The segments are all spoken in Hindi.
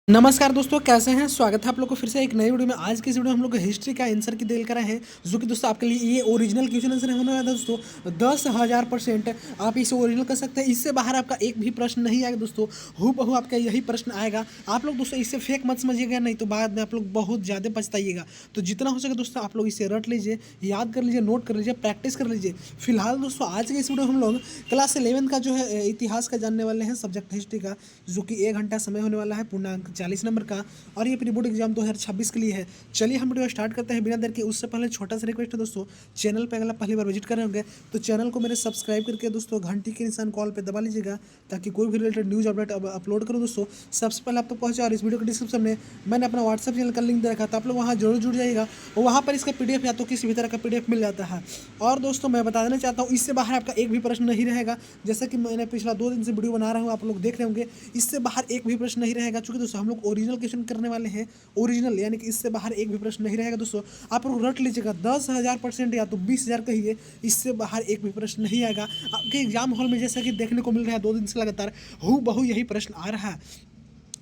नमस्कार दोस्तों, कैसे हैं? स्वागत है आप लोग को फिर से एक नई वीडियो में। आज की इस वीडियो में हम लोग हिस्ट्री का आंसर की देल कर रहे हैं, जो कि दोस्तों आपके लिए ये ओरिजिनल क्वेश्चन आंसर होने वाला है दोस्तों। 10,000% आप इसे ओरिजिनल कर सकते हैं। इससे बाहर आपका एक भी प्रश्न नहीं आएगा दोस्तों। हूबहू आपका यही प्रश्न आएगा। आप लोग दोस्तों इसे फेक मत समझिएगा, नहीं तो बाद में आप लोग बहुत ज़्यादा पछताइएगा। तो जितना हो सके दोस्तों आप लोग इसे रट लीजिए, याद कर लीजिए, नोट कर लीजिए, प्रैक्टिस कर लीजिए। फिलहाल दोस्तों आज के इस वीडियो हम लोग क्लास 11 का जो है इतिहास का जानने वाले हैं, सब्जेक्ट हिस्ट्री का, जो कि 1 घंटा समय होने वाला है, पूर्णांक 40 नंबर का, और ये प्री बोर्ड एग्जाम 2026 के लिए है। चलिए हम वीडियो स्टार्ट करते हैं बिना देर के। उससे पहले छोटा सा रिक्वेस्ट है दोस्तों, चैनल पे अगर आप पहली बार विजिट कर रहे होंगे तो चैनल को मेरे सब्सक्राइब करके दोस्तों घंटी के निशान कॉल पे दबा लीजिएगा, ताकि कोई भी रिलेटेड न्यूज़ अपडेट अपलोड करूँ दोस्तों सबसे पहले आप तक पहुँचे। और इस वीडियो के डिस्क्रिप्शन में मैंने अपना व्हाट्सएप चैनल का लिंक दे रखा था, आप लोग वहाँ जरूर जुड़ जाइएगा। और वहाँ पर इसका PDF या तो किसी भी तरह का PDF मिल जाता है। और दोस्तों मैं बता देना चाहता हूँ, इससे बाहर आपका एक भी प्रश्न नहीं रहेगा। जैसे कि मैंने पिछला 2 दिन से वीडियो बना रहा हूँ, आप लोग देख रहे होंगे, इससे बाहर एक भी प्रश्न नहीं रहेगा। चूँकि दोस्तों हम लोग ओरिजिनल क्वेश्चन करने वाले हैं, ओरिजिनल यानी कि इससे बाहर एक भी प्रश्न नहीं रहेगा दोस्तों। आप लोग रट लीजिएगा, 10,000% या तो 20,000 कहिए, इससे बाहर एक भी प्रश्न नहीं आएगा। आपके एग्जाम हॉल में जैसा कि देखने को मिल रहा है 2 दिन से लगातार हूबहू यही प्रश्न आ रहा है।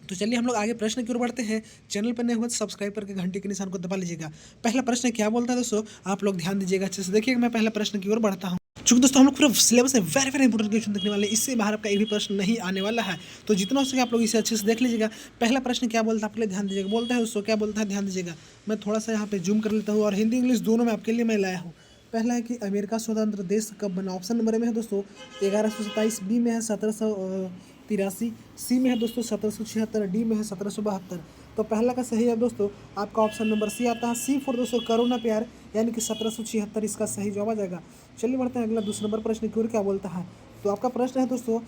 तो चलिए हम लोग आगे प्रश्न की ओर बढ़ते हैं। चैनल पर नए हुए तो सब्सक्राइब करके घंटे के निशान को दबा लीजिएगा। पहला प्रश्न क्या बोलता है दोस्तों, आप लोग ध्यान दीजिएगा अच्छे से देखिएगा। मैं पहला प्रश्न की ओर बढ़ता हूँ। चूंकि दोस्तों हम लोग पूरा सिलेबस में वेरी वेरी इंपॉर्टेंट क्वेश्चन देखने वाले हैं, इससे बाहर आपका एक भी प्रश्न नहीं आने वाला है। तो जितना हो सके आप लोग इसे अच्छे से देख लीजिएगा। पहला प्रश्न क्या बोलता है आपके लिए ध्यान दीजिएगा। बोलता है दोस्तों, क्या बोलता है ध्यान दीजिएगा। मैं थोड़ा सा यहाँ पे जूम कर लेता हूँ, और हिंदी इंग्लिश दोनों में आपके लिए मैं लाया हूँ। पहला है कि अमेरिका स्वतंत्र देश कब बना। ऑप्शन नंबर में है दोस्तों 1127, बी में है 1783, सी में है दोस्तों 1776, डी में है 1772। तो पहला का सही है दोस्तों आपका ऑप्शन नंबर सी आता है। सी फॉर दोस्तों करुणा प्यार, यानी कि 1776 इसका सही जवाब आ जाएगा। चलिए बढ़ते हैं अगला दूसरे नंबर प्रश्न की ओर। क्या बोलता है, तो आपका प्रश्न है दोस्तों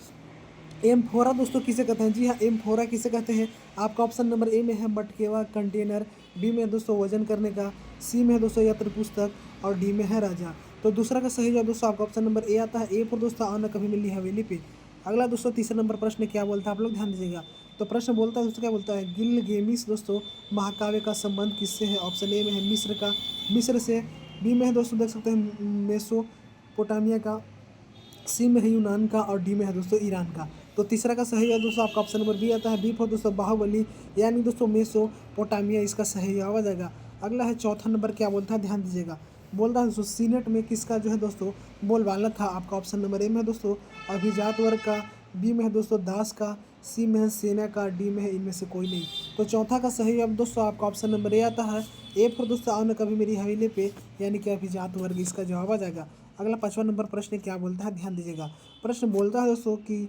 एम्फोरा दोस्तों किसे कहते हैं। जी हाँ, एम्फोरा किसे कहते हैं। आपका ऑप्शन नंबर ए में है मटकेवा कंटेनर, बी में है दोस्तों वजन करने का, सी में है दोस्तों यत्र पुस्तक, और डी में है राजा। तो दूसरा का सही जवाब दोस्तों आपका ऑप्शन नंबर ए आता है। ए फॉर दोस्तों आना कभी मिली हवेली पे। अगला दोस्तों तीसरा नंबर प्रश्न क्या बोलता है, आप लोग ध्यान दीजिएगा। तो प्रश्न बोलता है दोस्तों, क्या बोलता है, गिलगेमिस दोस्तों महाकाव्य का संबंध किससे है। ऑप्शन ए में है मिस्र से, बी में है दोस्तों देख सकते हैं मेसोपोटामिया का, सी में है यूनान का, और डी में है दोस्तों ईरान का। तो तीसरा का सही है दोस्तों आपका ऑप्शन नंबर बी आता है। बी फॉर दोस्तों बाहुबली, यानी दोस्तों मेसोपोटामिया इसका सही जवाब आ जाएगा। अगला है चौथा नंबर, क्या बोलता है ध्यान दीजिएगा। बोलता है दोस्तों सीनेट में किसका जो है दोस्तों बोलबाला था। आपका ऑप्शन नंबर ए में है दोस्तों अभिजात वर्ग का, बी में है दोस्तों दास का, सी में है सेना का, डी में है इनमें से कोई नहीं। तो चौथा का सही अब दोस्तों आपका ऑप्शन नंबर ए आता है। ए फॉर दोस्तों आओ ना कभी मेरी हवेली पे, यानी कि अभिजात वर्ग इसका जवाब आ जाएगा। अगला 5वां नंबर प्रश्न क्या बोलता है ध्यान दीजिएगा। प्रश्न बोलता है दोस्तों कि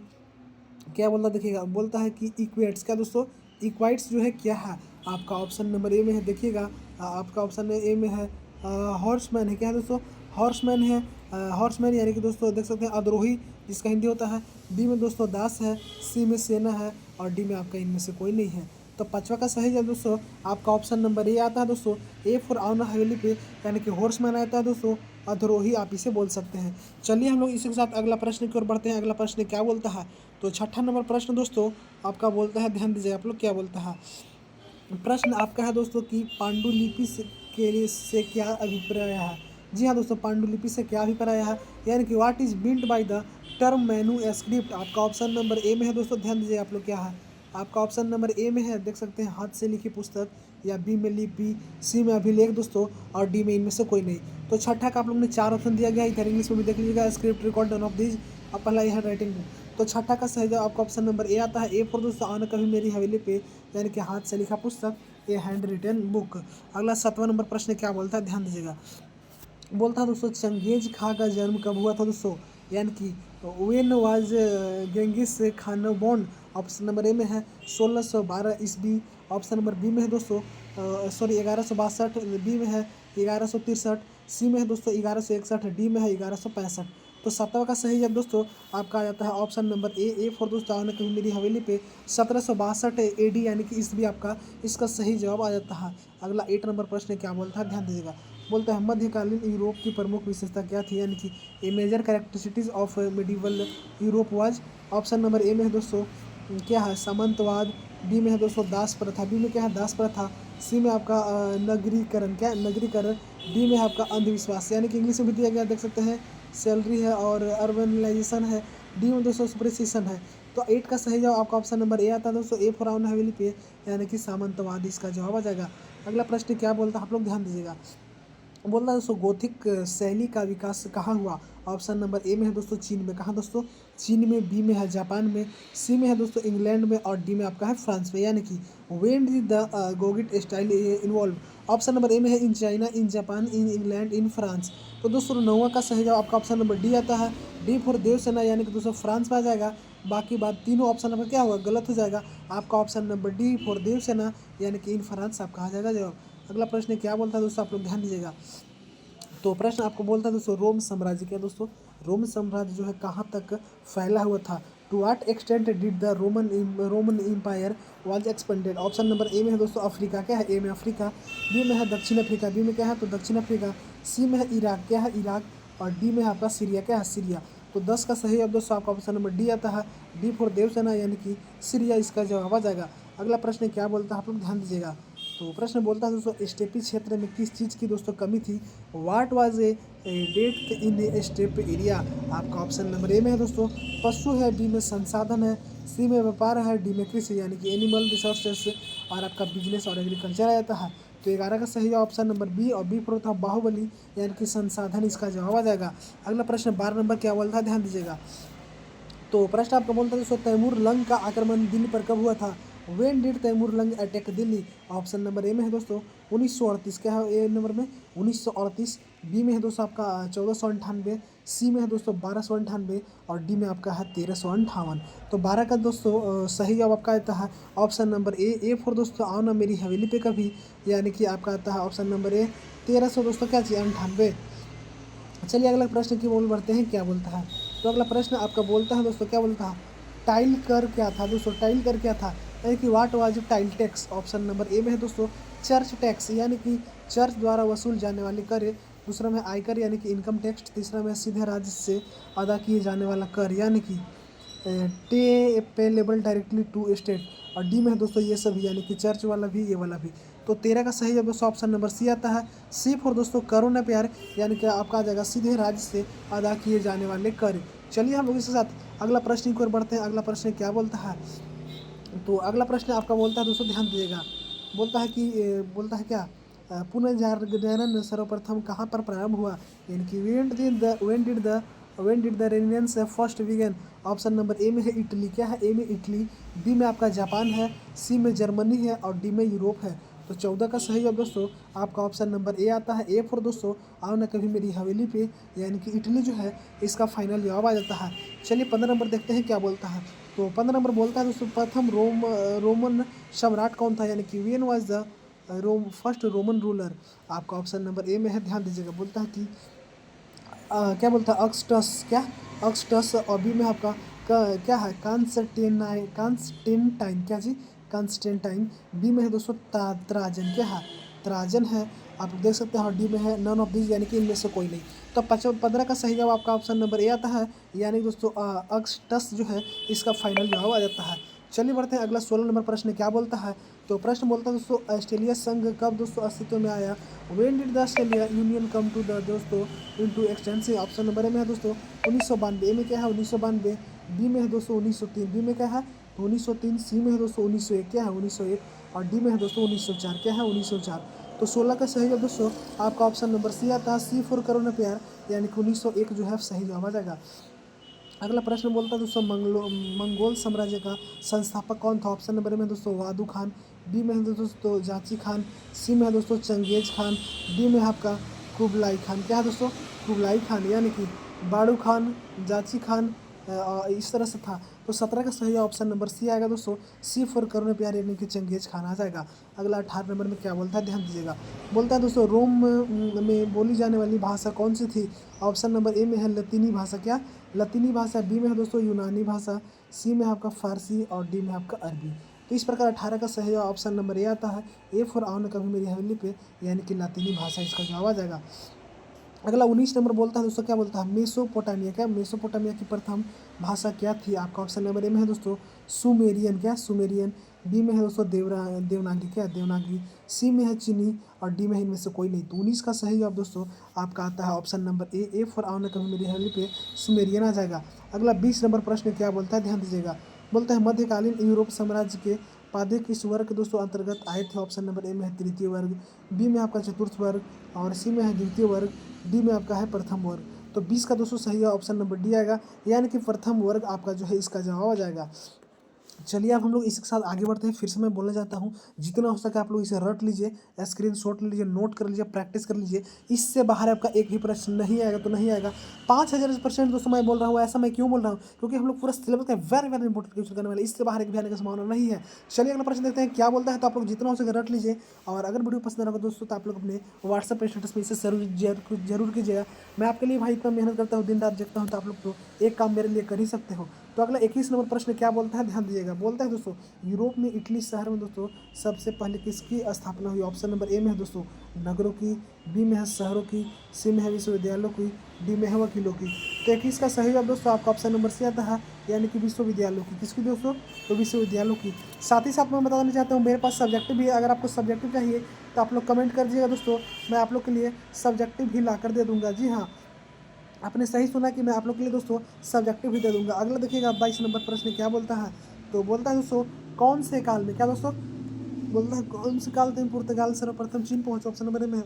क्या बोलता है देखिएगा। बोलता है कि इक्वेट्स, क्या दोस्तों इक्वाइट्स जो है क्या है। आपका ऑप्शन नंबर ए में है देखिएगा। आपका ऑप्शन ए में है हॉर्समैन है। क्या है दोस्तों, हॉर्समैन है। हॉर्समैन यानी कि दोस्तों देख सकते हैं अद्रोही, जिसका हिंदी होता है। बी में दोस्तों दास है, सी में सेना है, और डी में आपका इनमें से कोई नहीं है। तो 5वां का सही जवाब दोस्तों आपका ऑप्शन नंबर ए आता है दोस्तों। ए फॉर आओ ना हवेली पे, यानी कि हॉर्समैन आता है दोस्तों, अधरोही आप इसे बोल सकते हैं। चलिए हम लोग इसी के साथ अगला प्रश्न की ओर बढ़ते हैं। अगला प्रश्न क्या बोलता है, तो 6ठा नंबर प्रश्न दोस्तों आपका बोलता है, ध्यान दीजिए आप लोग क्या बोलता है। प्रश्न आपका है दोस्तों कि पांडुलिपि से क्या अभिप्राय है। जी हाँ दोस्तों, पांडुलिपि से क्या अभिप्राय है, यानी कि what is meant by the term manuscript. आपका ऑप्शन नंबर ए में है दोस्तों, ध्यान दीजिए आप लोग क्या है। आपका ऑप्शन नंबर ए में है देख सकते हैं हाथ से लिखी पुस्तक, या बी में लिपि, सी में अभिलेख दोस्तों, और डी में इनमें से कोई नहीं। तो छठा का आप लोग ने 4 ऑप्शन दिया गया, इधर इंग्लिश में भी देख लीजिएगा, script record none of this, अब पहला यह राइटिंग। तो छठा का सही जवाब आपका ऑप्शन नंबर ए आता है। ए फॉर दोस्तों आना कभी मेरी हवेली पे, यानी कि हाथ से लिखा पुस्तक, ए हैंड रिटन बुक। अगला 7वां नंबर प्रश्न क्या बोलता है ध्यान दीजिएगा। बोलता है दोस्तों चंगेज खां का जन्म कब हुआ था दोस्तों, यानी कि when was Genghis Khan born. Option number ए में है 1612 ईस्वी, ऑप्शन नंबर बी में है दोस्तों 1162, बी में है 1163, सी में है दोस्तों 1161, डी में है 1165। तो 7वां का सही जवाब दोस्तों आपका आ जाता है ऑप्शन नंबर ए फॉर दोस्तों आने कभी मेरी हवेली पे 1762 AD, यानी कि ईस्वी आपका इसका सही जवाब आ जाता है। अगला 8 नंबर प्रश्न क्या बोलता है ध्यान दीजिएगा। बोलता है मध्यकालीन यूरोप की प्रमुख विशेषता क्या थी, यानी कि a major characteristics of medieval Europe was. Option number ए में है दोस्तों क्या है सामंतवाद, बी में है दोस्तों दास प्रथा, बी में क्या है दास प्रथा, सी में आपका नगरीकरण, क्या नगरीकरण, डी में है आपका अंधविश्वास, यानी कि इंग्लिश में भी दिया गया देख सकते हैं सैलरी है और अर्बनाइजेशन है, डी में दोस्तों सुपरस्टिशन है। तो 8 का सही जवाब आपका ऑप्शन नंबर ए आता है दोस्तों, ए फॉर आउन हवेली पे, यानी कि सामंतवाद इसका जवाब आ जाएगा। अगला प्रश्न क्या बोलता है आप लोग ध्यान दीजिएगा। बोलना है दोस्तों गोथिक शैली का विकास कहाँ हुआ। ऑप्शन नंबर ए में है दोस्तों चीन में, कहाँ दोस्तों चीन में, बी में है जापान में, सी में है दोस्तों इंग्लैंड में और डी में आपका है फ्रांस में। यानी कि when did the gothic style involve. Option number ए में है in China, in Japan, in England, in France. तो दोस्तों 9वां का सही जवाब आपका ऑप्शन नंबर डी आता है, डी फॉर देवसेना, यानी कि दोस्तों फ्रांस में आ जाएगा। बाकी बात तीनों ऑप्शन नंबर क्या होगा गलत हो जाएगा, आपका option number D for Devsena यानी कि इन फ्रांस आपका आ जाएगा जवाब। अगला प्रश्न क्या बोलता है दोस्तों आप लोग ध्यान दीजिएगा। तो प्रश्न आपको बोलता है दोस्तों रोम साम्राज्य, क्या दोस्तों रोम साम्राज्य जो है कहाँ तक फैला हुआ था। To what extent did the Roman Empire was expanded. Option number ए में है दोस्तों अफ्रीका, क्या है ए में अफ्रीका, बी में है दक्षिण अफ्रीका, बी में क्या है तो दक्षिण अफ्रीका, सी में है इराक, क्या है इराक, और डी में है आपका सीरिया, क्या है सीरिया। तो 10 का सही जवाब दोस्तों आपका ऑप्शन नंबर डी आता है, डी फॉर देवसेना यानी कि सीरिया इसका जवाब आ जाएगा। अगला प्रश्न क्या बोलता है आप लोग ध्यान दीजिएगा। तो प्रश्न बोलता है दोस्तों स्टेपी क्षेत्र में किस चीज़ की दोस्तों कमी थी। What was a depth in a step area. आपका ऑप्शन नंबर ए में है दोस्तों पशु है, बी में संसाधन है, सी में व्यापार है, डी में कृषि यानी कि एनिमल रिसोर्सेस और आपका बिजनेस और एग्रीकल्चर आ जाता है। तो 11 का सही ऑप्शन नंबर बी, और बी पर था बाहुबली यानी कि संसाधन इसका जवाब आ जाएगा। अगला प्रश्न 12 नंबर क्या बोलता है ध्यान दीजिएगा। तो प्रश्न आपका बोलता है दोस्तों तैमूर लंग का आक्रमण दिल्ली पर कब हुआ था। When did Timur Lang attack Delhi. Option number ए में है दोस्तों 1938, क्या है ए नंबर में 1938, बी में है दोस्तों आपका 1498, सी में है दोस्तों 1298 और डी में आपका है 1358। तो 12 का दोस्तों सही जवाब आपका आता है ऑप्शन नंबर ए फॉर दोस्तों आओ ना मेरी हवेली पे कभी, यानी कि आपका आता है ऑप्शन नंबर ए 1300 दोस्तों क्या चाहिए 98। चलिए अगला प्रश्न की ओर बढ़ते हैं क्या बोलता है। तो अगला प्रश्न आपका बोलता है दोस्तों क्या बोलता है टाइल कर क्या था दोस्तों, टाइल कर क्या था, यानी कि what was tile tax. Option number ए में है दोस्तों चर्च टैक्स, यानी कि चर्च द्वारा वसूल जाने वाली कर, दूसरा में आयकर यानी कि इनकम टैक्स, तीसरा में सीधे राज्य से अदा किए जाने वाला कर यानी कि पेलेबल डायरेक्टली टू स्टेट, और डी में है दोस्तों ये सभी यानी कि चर्च वाला भी ये वाला भी। तो 13 का सही जवाब दोस्तों ऑप्शन नंबर सी आता है, सी फॉर दोस्तों करो ना प्यार, यानी कि आपका आ जाएगा सीधे राज्य से अदा किए जाने वाले कर। चलिए हम लोग इसके साथ अगला प्रश्न की ओर बढ़ते हैं। अगला प्रश्न क्या बोलता है। तो अगला प्रश्न आपका बोलता है दोस्तों ध्यान दीजिएगा, बोलता है कि बोलता है क्या पुनर्जागरण सर्वप्रथम कहाँ पर प्रारंभ हुआ, यानी कि when did the Renaissance first began. Option number ए में है इटली, क्या है ए में इटली, बी में आपका जापान है, सी में जर्मनी है और डी में यूरोप है। तो 14 का सही जवाब दोस्तों आपका ऑप्शन नंबर ए आता है, ए फॉर दोस्तों आओ ना कभी मेरी हवेली पे, यानी कि इटली जो है इसका फाइनल जवाब आ जाता है। चलिए 15 नंबर देखते हैं क्या बोलता है। तो 15 नंबर बोलता है दोस्तों प्रथम रोमन सम्राट कौन था, यानी कि when was the first Roman ruler. आपका ऑप्शन नंबर ए में है ध्यान दीजिएगा, बोलता है कि क्या बोलता है अक्सटस, क्या अक्सटस, और बी में आपका क्या है कांस्टेंटाइन, क्या जी कांस्टेंटाइन, बी में है दोस्तों त्राजन, क्या है त्राजन है आप देख सकते हैं, और डी में है नन ऑफ दिस यानी कि इनमें से कोई नहीं। तो 15 का सही जवाब आपका ऑप्शन नंबर ए आता है, यानी दोस्तों अक्सटस जो है इसका फाइनल जवाब आ जाता है। चलिए बढ़ते हैं अगला 16 नंबर प्रश्न क्या बोलता है। तो प्रश्न बोलता है दोस्तों ऑस्ट्रेलिया संघ कब दोस्तों अस्तित्व में आया। When did the Australia union come to the दोस्तों इनटू एक्सटेंसिव। ऑप्शन नंबर ए में है दोस्तों 1992, ए में क्या है 1992, बी में है दोस्तों 1903, बी में क्या है 1903, सी में है दोस्तों 1901, क्या है 1901 और डी में है दोस्तों 1904, क्या है 1904। तो 16 का सही जवाब दोस्तों आपका ऑप्शन नंबर सी आता है, सी फॉर करो ना प्यार, यानी कि 1901 जो है सही जवाब आ जाएगा। अगला प्रश्न बोलता है दोस्तों मंगोल साम्राज्य का संस्थापक कौन था। ऑप्शन नंबर में दोस्तों वादू खान, बी में है दोस्तों जाची खान, सी में है दोस्तों चंगेज खान, डी में है आपका कुबलाई खान, क्या है दोस्तों कुबलाई खान, यानी कि बाड़ू खान, जाची खान इस तरह से था। तो 17 का सही ऑप्शन नंबर सी आएगा दोस्तों, सी फॉर करुण प्यार यानी कि चंगेज खान आ जाएगा। अगला 18 नंबर में क्या बोलता है ध्यान दीजिएगा, बोलता है दोस्तों रोम में बोली जाने वाली भाषा कौन सी थी। ऑप्शन नंबर ए में है लतीनी भाषा, क्या लतीनी भाषा, बी में है दोस्तों यूनानी भाषा, सी में है आपका फारसी और डी में आपका अरबी। तो इस प्रकार 18 का सही ऑप्शन नंबर ए आता है, ए फॉर आओ न कभी मेरी हवेली पे, यानी कि लतीनी भाषा इसका जवाब आ जाएगा। अगला 19 नंबर बोलता है दोस्तों क्या बोलता है मेसोपोटामिया, क्या मेसोपोटामिया की प्रथम भाषा क्या थी। आपका ऑप्शन नंबर ए में है दोस्तों सुमेरियन, क्या सुमेरियन, बी में है दोस्तों देवनागरी, क्या देवनागरी, सी में है चीनी और डी में है इनमें से कोई नहीं। तो 19 का सही जवाब दोस्तों आपका आता है ऑप्शन नंबर ए फॉर आओ न कभी मेरी हवेली पे सुमेरियन आ जाएगा। अगला 20 नंबर प्रश्न क्या बोलता है ध्यान दीजिएगा। बोलता है मध्यकालीन यूरोप साम्राज्य के पादे किस वर्ग दोस्तों अंतर्गत आए थे। ऑप्शन नंबर ए में है तृतीय वर्ग, बी में आपका चतुर्थ वर्ग और सी में है द्वितीय वर्ग, डी में आपका है प्रथम वर्ग। तो 20 का दोस्तों सही है ऑप्शन नंबर डी आएगा, यानी कि प्रथम वर्ग आपका जो है इसका जवाब आ जाएगा। चलिए अब हम लोग इसके साथ आगे बढ़ते हैं। फिर से मैं बोलना चाहता हूँ, जितना हो सके आप लोग इसे रट लीजिए, स्क्रीनशॉट ले लीजिए, नोट कर लीजिए, प्रैक्टिस कर लीजिए। इससे बाहर आपका एक भी प्रश्न नहीं आएगा तो नहीं आएगा। 5000% दोस्तों मैं बोल रहा हूँ। ऐसा मैं क्यों बोल रहा हूँ? क्योंकि हम लोग पूरा सिलेबस का वेरी वेरी इंपॉर्टेंट क्वेश्चन करने वाले, इससे बाहर एक भी आने की संभावना नहीं है। चलिए अगला प्रश्न देखते हैं क्या बोलता है। तो आप लोग जितना हो सके रट लीजिए, और अगर वीडियो पसंद आ रहा हो दोस्तों तो आप लोग अपने व्हाट्सएप स्टेटस में इसे जरूर कीजिएगा। मैं आपके लिए भाई इतना मेहनत करता हूँ, दिन रात जगता हूँ, तो आप लोग तो एक काम मेरे लिए कर ही सकते हो। तो अगला 21 नंबर प्रश्न क्या बोलता है, ध्यान दीजिएगा। बोलता है दोस्तों यूरोप में इटली शहर में दोस्तों सबसे पहले किसकी स्थापना हुई। ऑप्शन नंबर ए में है दोस्तों नगरों की, बी में है शहरों की, सी में है विश्वविद्यालयों की, डी में है वकीलों की। तो 21 का सही जवाब दोस्तों आपका ऑप्शन नंबर सी आता है, यानी कि विश्वविद्यालयों की। किसकी दोस्तों? तो विश्वविद्यालयों की। साथ ही साथ मैं बताना चाहता हूँ मेरे पास सब्जेक्टिव भी है। अगर आपको सब्जेक्टिव चाहिए तो आप लोग कमेंट कर दीजिएगा दोस्तों, मैं आप लोग के लिए सब्जेक्टिव भी ला कर दे दूँगा। जी हाँ, आपने सही सुना कि मैं आप लोग के लिए दोस्तों सब्जेक्टिव भी दे दूंगा। अगला देखिएगा 22 नंबर प्रश्न क्या बोलता है। तो बोलता है दोस्तों कौन से काल में, क्या दोस्तों बोलता है कौन से काल में पुर्तगाल सर्वप्रथम चीन पहुंचा। ऑप्शन नंबर ए में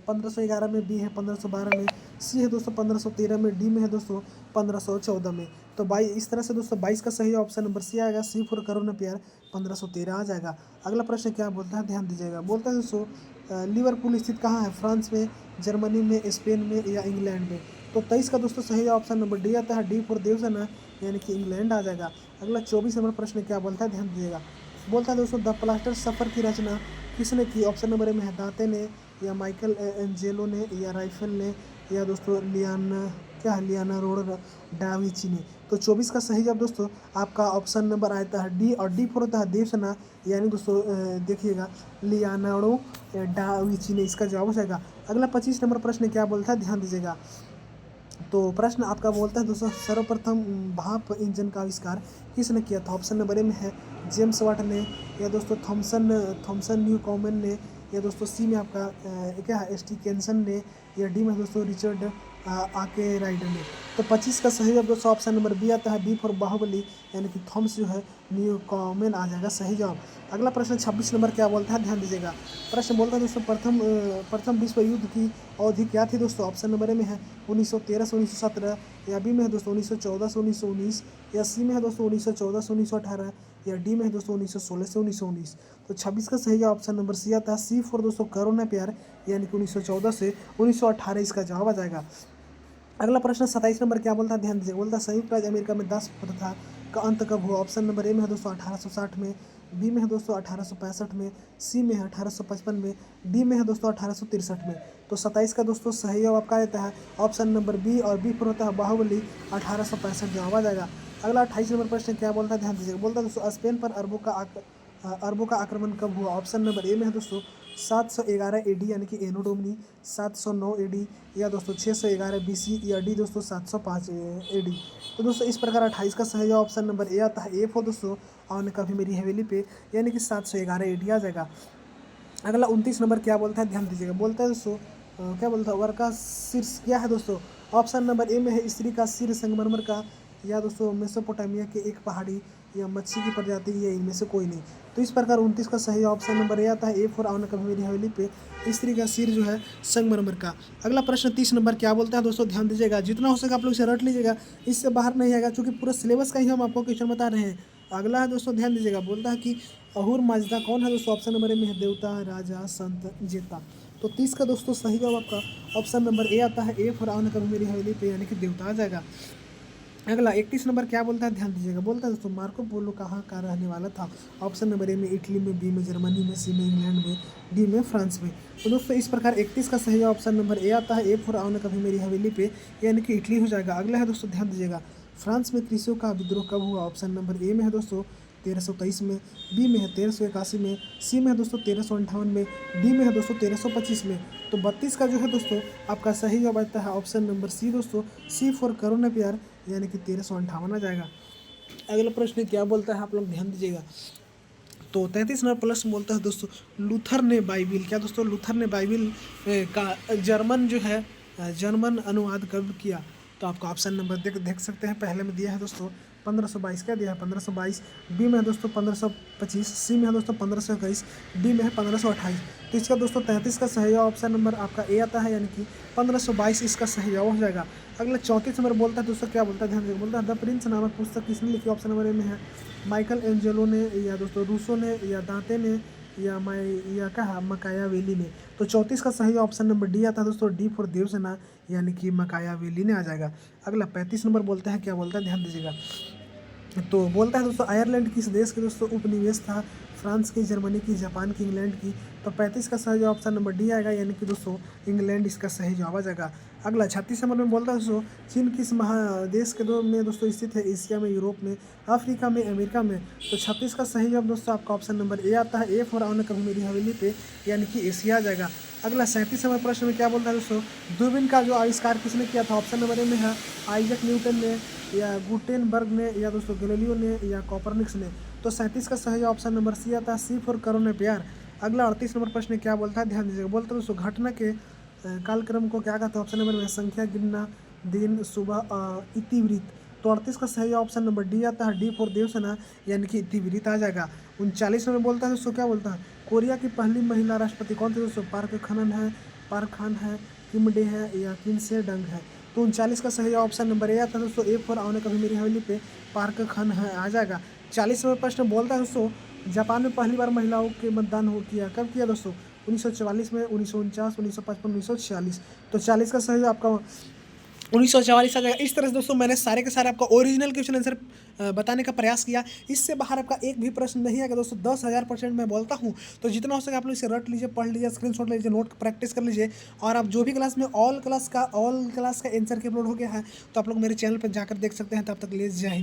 1511 में, बी है 1512 में, सी है दोस्तों 1513 में, डी में है दोस्तों 1514 में। तो 22 इस तरह से दोस्तों 22 का सही ऑप्शन नंबर सी आएगा, सी फॉर करुण प्यार 1513 आ जाएगा। अगला प्रश्न क्या बोलता है, ध्यान दीजिएगा। बोलता है दोस्तों लिवरपूल स्थित कहाँ है। फ्रांस में, जर्मनी में, स्पेन में या इंग्लैंड में। तो 23 का दोस्तों सही ऑप्शन नंबर डी आता है, डी फॉर देवसेना, यानी कि इंग्लैंड आ जाएगा। अगला 24 नंबर प्रश्न क्या बोलता है, ध्यान दीजिएगा। बोलता है दोस्तों द प्लास्टर सफ़र की रचना किसने की। ऑप्शन नंबर ए में है दांते ने, या माइकल एंजेलो ने, या राइफल ने, या दोस्तों लियाना रोड डाविंची ने। तो 24 का सही जवाब दोस्तों आपका ऑप्शन नंबर आता है डी, और डी फॉर होता है देवसेना, यानी दोस्तों देखिएगा लियानार्डो डाविंची ने इसका जवाब हो जाएगा। अगला 25 नंबर प्रश्न क्या बोलता है, ध्यान दीजिएगा। तो प्रश्न आपका बोलता है दोस्तों सर्वप्रथम भाप इंजन का आविष्कार किसने किया था। ऑप्शन नंबर ए में है जेम्स वाट ने, या दोस्तों थॉमसन न्यू कॉमन ने, या दोस्तों सी में आपका क्या है स्टीकेंसन ने, या डी में दोस्तों रिचर्ड आके राइडर ने। तो 25 का सही जवाब दोस्तों ऑप्शन नंबर बी आता है, बी फॉर बाहुबली, यानी कि थॉमस जो है न्यू कॉमन आ जाएगा सही जवाब। अगला प्रश्न 26 नंबर क्या बोलता है, ध्यान दीजिएगा। प्रश्न बोलता है दोस्तों प्रथम विश्व युद्ध की अवधि क्या थी दोस्तों। ऑप्शन नंबर ए में है 1913 से 1917, या बी में है दोस्तों 1914 से 1919, या सी में है दोस्तों 1914 से 1918, या डी में है दोस्तों 1916 से 1919। तो 26 का सही ऑप्शन नंबर सी आता है, सी फॉर दोस्तों करुण प्यार, यानी कि 1914 से 1918 इसका जवाब आ जाएगा। अगला प्रश्न 27 नंबर क्या बोलता है, ध्यान दीजिए। बोलता है संयुक्त राज्य अमेरिका में दास प्रथा का अंत कब हुआ। ऑप्शन नंबर ए में है दोस्तों 1860 में, बी में है दोस्तों 1865 में, सी में है 1855 में, डी में है दोस्तों 1863 में। तो 27 का दोस्तों सही जवाब आपका आता है ऑप्शन नंबर बी, और बी पर होता है बाहुबली 1865 जवाब आ जाएगा। अगला 28 नंबर प्रश्न क्या बोलता है, ध्यान दीजिएगा। बोलता है दोस्तों स्पेन पर अरबों का आक्रमण कब हुआ। ऑप्शन नंबर ए में है दोस्तों 711 एडी, यानी कि एनो डोमिनी 709 एडी, या दोस्तों 611 बीसी, या डी दोस्तों 705 एडी। तो दोस्तों इस प्रकार 28 का सही ऑप्शन नंबर ए आता है, ए फॉर दोस्तों आने कभी मेरी हवेली पे, यानी कि 711 एडी आ जाएगा। अगला 29 नंबर क्या बोलता है, ध्यान दीजिएगा। बोलता है दोस्तों क्या बोलता है वर का शीर्ष क्या है दोस्तों। ऑप्शन नंबर ए में है स्त्री का सिर संगमरमर का, या दोस्तों मेसोपोटामिया के एक पहाड़ी, या मच्छी की प्रजाति, या इनमें से कोई नहीं। तो इस प्रकार 29 का सही ऑप्शन नंबर ए आता है, ए फॉर आने कभी मेरी हवेली पे, स्त्री का सिर जो है संगमरमर का। अगला प्रश्न 30 नंबर क्या बोलता है दोस्तों, ध्यान दीजिएगा। जितना हो सके आप लोग इसे रट लीजिएगा, इससे बाहर नहीं आएगा, क्योंकि पूरा सिलेबस का ही हम आपको क्वेश्चन बता रहे हैं। अगला है दोस्तों ध्यान दीजिएगा। बोलता है कि अहुर माजदा कौन है दोस्तों। ऑप्शन नंबर ए में है देवता, राजा, संत, जेता। तो 30 का दोस्तों सही जवाब आपका ऑप्शन नंबर ए आता है, ए फॉर आने कभी मेरी हवेली पे, यानी कि देवता आ जाएगा। अगला 31 नंबर क्या बोलता है, ध्यान दीजिएगा। बोलता है दोस्तों मार्को पोलो कहाँ का रहने वाला था। ऑप्शन नंबर ए में इटली में, बी में जर्मनी में, सी में इंग्लैंड में, डी में फ्रांस में। तो दोस्तों इस प्रकार 31 का सही ऑप्शन नंबर ए आता है, ए फॉर आने कभी मेरी हवेली पे, यानी कि इटली हो जाएगा। अगला है दोस्तों ध्यान दीजिएगा। फ्रांस में कृषियों का विद्रोह कब हुआ। ऑप्शन नंबर ए में है दोस्तों 1323 में, बी में है 1381 में, सी में है दोस्तों 1358 में, डी में है दोस्तों 1325 में। तो 32 का जो है दोस्तों आपका सही जवाब आता है ऑप्शन नंबर सी दोस्तों, सी फॉर करुण प्यार, यानी कि 1358 आ जाएगा। अगला प्रश्न क्या बोलता है, आप लोग ध्यान दीजिएगा। तो 33 नंबर प्रश्न बोलता है दोस्तों लूथर ने बाइबिल, क्या दोस्तों लूथर ने बाइबिल का जर्मन जो है जर्मन अनुवाद कब किया। तो आपको ऑप्शन नंबर देख सकते हैं, पहले में दिया है दोस्तों 1522 क्या दिया है 1522, बी में है दोस्तों 1525, सी में है दोस्तों 1521, डी में है 1528। तो इसका दोस्तों 33 का सही ऑप्शन नंबर आपका ए आता है, यानी कि 1522 इसका सही जवाब हो जाएगा। अगला 34 नंबर बोलता है दोस्तों, क्या बोलता है ध्यान दीजिए, बोलता है द प्रिंस नामक पुस्तक किसने लिखी, ऑप्शन नंबर ए में है माइकल एंजेलो ने, या दोस्तों रूसो ने, या दांते ने, या क्या मकायावेली ने। तो 34 का सही ऑप्शन नंबर डी आता है दोस्तों, डी फॉर देवसेना, यानी कि मकायावेली ने आ जाएगा। अगला 35 नंबर बोलता है, क्या बोलता है ध्यान दीजिएगा, तो बोलता है दोस्तों आयरलैंड किस देश के दोस्तों उपनिवेश था, फ्रांस की, जर्मनी की, जापान की, इंग्लैंड की। तो 35 का सही ऑप्शन नंबर डी आएगा, यानी कि दोस्तों इंग्लैंड इसका सही जवाब आ जाएगा। अगला 36 नंबर में बोलता है दोस्तों चीन किस महादेश के में दोस्तों स्थित है, एशिया में, यूरोप में, अफ्रीका में, अमेरिका में। तो 36 का सही जवाब दोस्तों आपका ऑप्शन नंबर ए आता है, ए फॉर आओ न कभी मेरी हवेली पे, यानी कि एशिया आ जाएगा। अगला 37 नंबर प्रश्न में क्या बोलता है दोस्तों दूरबीन का जो आविष्कार किसने किया था, ऑप्शन नंबर ए में है आइजक न्यूटन ने, या गुटेनबर्ग ने, या दोस्तों गैलीलियो ने, या कोपरनिकस ने। तो 37 का सही ऑप्शन नंबर सी आता है, सी फॉर करो ने प्यार। अगला 38 नंबर प्रश्न क्या बोलता है ध्यान दीजिएगा, बोलता है दोस्तों घटना के कालक्रम को क्या कहते हैं, ऑप्शन नंबर में संख्या, गिनना, दिन, सुबह, इतिवृत्त। तो 38 का सही ऑप्शन नंबर डी आता है, डी फॉर देवसेना, यानी कि इतिवृत्त आ जाएगा। 39 में बोलता है दोस्तों, क्या बोलता है कोरिया की पहली महिला राष्ट्रपति कौन थी दोस्तों, पार्क खान है, किम डे है, या किन से डंग है। तो 39 का सही ऑप्शन नंबर ए आता है दोस्तों, ए फॉर आओ न कभी मेरी हवेली पे, पार्क खान है आ जाएगा। 40 में प्रश्न बोलता है दोस्तों जापान में पहली बार महिलाओं के मतदान हो किया, कब किया दोस्तों 1944 में, 1949, 1955, 1946। तो 40 का सही आपका 1944 आ जाएगा। इस तरह से दोस्तों मैंने सारे के सारे आपका ओरिजिनल क्वेश्चन आंसर बताने का प्रयास किया, इससे बाहर आपका एक भी प्रश्न नहीं आएगा दोस्तों। 10,000% मैं बोलता हूँ, तो जितना हो सके आप लोग इसे रट लीजिए, पढ़ लीजिए, स्क्रीनशॉट लीजिए, नोट प्रैक्टिस कर लीजिए। और आप जो भी क्लास में ऑल क्लास का आंसर की अपलोड हो गया है, तो आप लोग मेरे चैनल पर जाकर देख सकते हैं। तब तक ले जय हिंद।